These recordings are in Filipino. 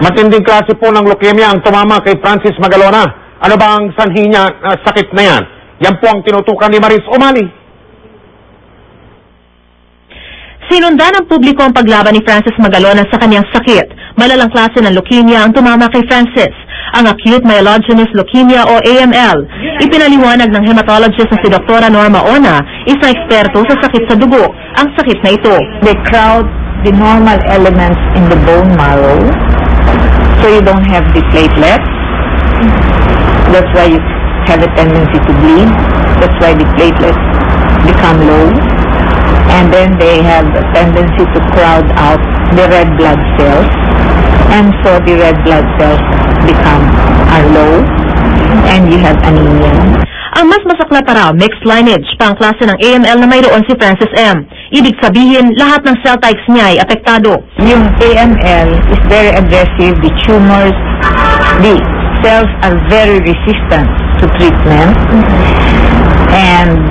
Matinding klase po ng leukemia ang tumama kay Francis Magalona. Ano ba ang sanhi niya sakit na yan? Yan po ang tinutukan ni Maris Umali. Sinundan ng publiko ang paglaban ni Francis Magalona sa kanyang sakit. Malalang klase ng leukemia ang tumama kay Francis, ang acute myelogenous leukemia o AML. Ipinaliwanag ng hematologist na si Dr. Norma Ona, isang eksperto sa sakit sa dugo, ang sakit na ito. They crowd the normal elements in the bone marrow, so you don't have the platelets. That's why you have a tendency to bleed. That's why the platelets become low. And then they have a tendency to crowd out the red blood cells. And so the red blood cells are low, and you have anemia. Ang mas masakla pa raw, mixed lineage, pang klase ng AML na mayroon si Francis M. Ibig sabihin, lahat ng cell types niya ay apektado. Yung AML is very aggressive. The tumors, the cells are very resistant to treatment. And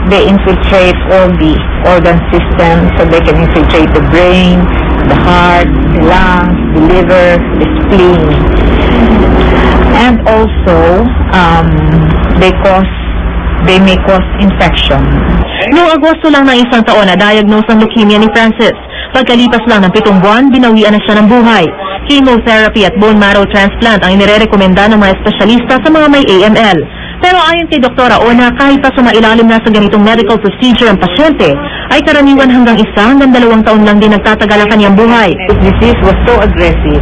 they infiltrate all the organ systems, so they can infiltrate the brain, the heart, the lungs, the liver, the spleen. And also, they may cause infection. Noong Agosto lang ng isang taon na diagnose ang leukemia ni Francis. Pagkalipas lang ng 7 buwan, binawian na siya ng buhay. Chemotherapy at bone marrow transplant ang inirekomenda ng mga espesyalista sa mga may AML. Pero ayon kay Dr. Ona, kahit pa sumailalim na sa ganitong medical procedure ang pasyente, ay karaniwan hanggang 1 hanggang 2 taon lang din nagtatagal ang kanyang buhay. His disease was so aggressive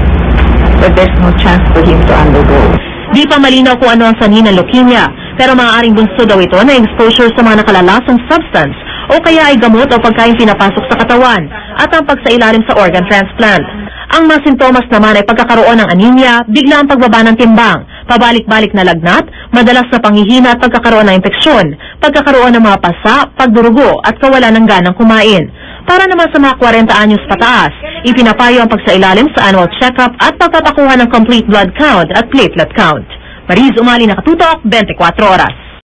that there's no chance for him to undergo. Di pa malinaw kung ano ang sanhi ng leukemia, pero maaaring bunso daw ito na exposure sa mga nakalalasang substance o kaya ay gamot o pagkain pinapasok sa katawan at ang pagsailalim sa organ transplant. Ang mga sintomas naman ay pagkakaroon ng anemia, bigla ang pagbaba ng timbang, pabalik-balik na lagnat, madalas na panghihina at pagkakaroon ng infeksyon, pagkakaroon ng mga pasa, pagdurugo at kawalan ng ganang kumain. Para naman sa mga 40 anyos pataas, ipinapayo ang pagsailalim sa annual check-up at pagpapakuha ng complete blood count at platelet count. Maris Umali, Nakatutok, 24 Oras.